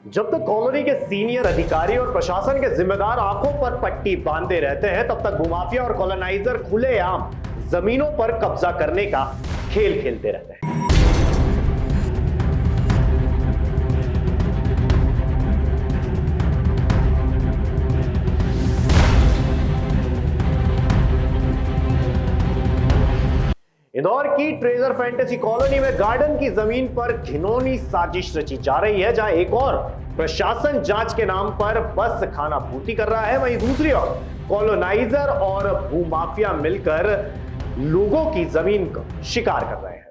जब तक कॉलोनी के सीनियर अधिकारी और प्रशासन के जिम्मेदार आंखों पर पट्टी बांधे रहते हैं, तब तक भूमाफिया और कॉलोनाइजर खुलेआम जमीनों पर कब्जा करने का खेल खेलते रहते हैं। इंदौर की ट्रेजर फैंटेसी कॉलोनी में गार्डन की जमीन पर घिनौनी साजिश रची जा रही है, जहां एक और प्रशासन जांच के नाम पर बस खाना पूर्ति कर रहा है, वहीं दूसरी ओर कॉलोनाइजर और भूमाफिया मिलकर लोगों की जमीन का शिकार कर रहे हैं।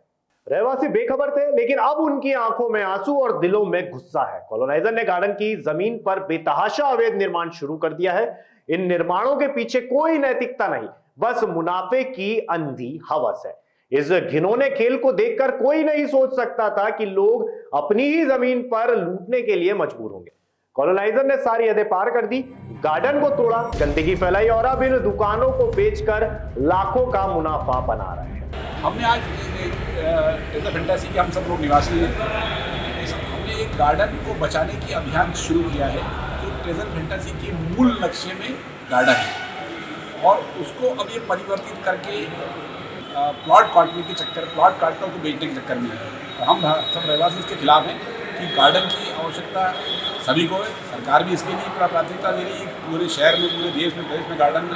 रहवासी बेखबर थे, लेकिन अब उनकी आंखों में आंसू और दिलों में गुस्सा है। कॉलोनाइजर ने गार्डन की जमीन पर बेतहाशा अवैध निर्माण शुरू कर दिया है। इन निर्माणों के पीछे कोई नैतिकता नहीं, बस मुनाफे की अंधी हवस है। इस घिनौने खेल को देखकर कोई नहीं सोच सकता था कि लोग अपनी ही जमीन पर लूटने के लिए मजबूर होंगे। कॉलोनाइजर ने सारी हदें पार कर दी, गार्डन को तोड़ा, गंदगी फैलाई और अब इन दुकानों को बेचकर लाखों का मुनाफा बना रहे हैं। हमने आज ट्रेजर फैंटेसी के हम सब लोग निवासी हैं, हमने एक गार्डन को बचाने की अभियान शुरू किया है जो ट्रेजर फैंटेसी के मूल नक्शे में गार्डन है, और उसको अब ये परिवर्तित करके प्लॉट काटने के चक्कर, प्लॉट काटकर उसको बेचने के चक्कर में है। हम सब रहवासी इसके खिलाफ हैं कि गार्डन की आवश्यकता सभी को है। सरकार भी इसके लिए प्राथमिकता दे रही है। पूरे शहर में, पूरे देश में गार्डन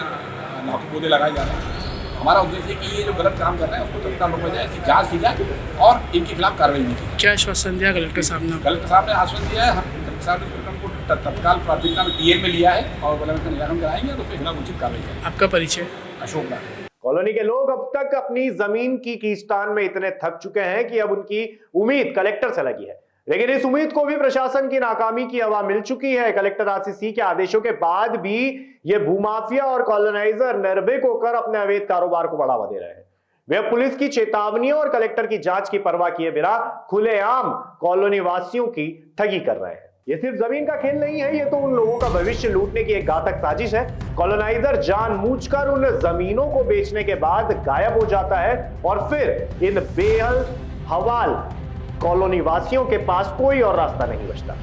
लाखों पौधे लगाए जा रहे हैं। हमारा उद्देश्य है कि ये जो गलत काम कर रहे हैं उसको तत्काल रोका जाए, इसकी जाँच की जाए और इनके खिलाफ कार्रवाई की जाए। क्या आश्वासन दिया कलेक्टर साहब ने? कलेक्टर साहब ने आश्वासन दिया है। हम कलेक्टर साहब ने हमको तत्काल प्राथमिकता में टीएल में लिया है और बोला उसका निराकरण कराएंगे और उसके खिलाफ उचित कार्रवाई करेंगे। आपका परिचय? अशोक लाल। कॉलोनी के लोग अब तक अपनी जमीन की खींचतान में इतने थक चुके हैं कि अब उनकी उम्मीद कलेक्टर से लगी है, लेकिन इस उम्मीद को भी प्रशासन की नाकामी की हवा मिल चुकी है। कलेक्टर आरसीसी के आदेशों के बाद भी ये भूमाफिया और कॉलोनाइजर निर्भीक होकर अपने अवैध कारोबार को बढ़ावा दे रहे हैं। वे पुलिस की चेतावनियों और कलेक्टर की जांच की परवाह किए बिना खुलेआम कॉलोनी वासियों की ठगी कर रहे हैं। ये सिर्फ जमीन का खेल नहीं है, ये तो उन लोगों का भविष्य लूटने की एक घातक साजिश है। कॉलोनाइजर जानबूझकर उन जमीनों को बेचने के बाद गायब हो जाता है और फिर इन बेहल हवाल कॉलोनी वासियों के पास कोई और रास्ता नहीं बचता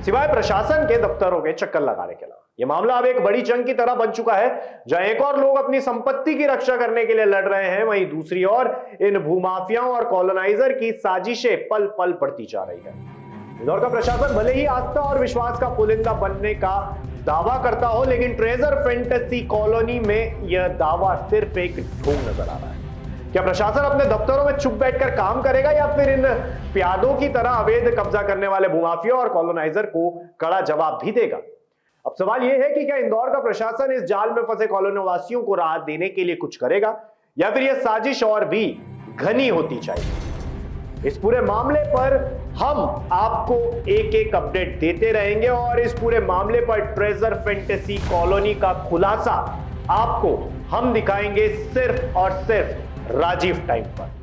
सिवाय प्रशासन के दफ्तरों के चक्कर लगाने के अलावा। यह मामला अब एक बड़ी जंग की तरह बन चुका है, जहां एक और लोग अपनी संपत्ति की रक्षा करने के लिए लड़ रहे हैं, वहीं दूसरी ओर इन भूमाफियाओं और कॉलोनाइजर की साजिशें पल पल बढ़ती जा रही है। इंदौर का प्रशासन भले ही आस्था और विश्वास का पुलिंदा बनने का दावा करता हो, लेकिन ट्रेजर फैंटेसी कॉलोनी में यह दावा सिर्फ एक ढोंग नजर आ रहा है। क्या प्रशासन अपने दफ्तरों में चुप बैठकर काम करेगा या फिर इन प्यादों की तरह अवैध कब्जा करने वाले भूमाफिया और कॉलोनाइजर को कड़ा जवाब भी देगा? अब सवाल यह है कि क्या इंदौर का प्रशासन इस जाल में फंसे कॉलोनी वासियों को राहत देने के लिए कुछ करेगा या फिर यह साजिश और भी घनी होती जाएगी? इस पूरे मामले पर हम आपको एक एक अपडेट देते रहेंगे और इस पूरे मामले पर ट्रेजर फैंटेसी कॉलोनी का खुलासा आपको हम दिखाएंगे सिर्फ और सिर्फ राजीव टाइम पर।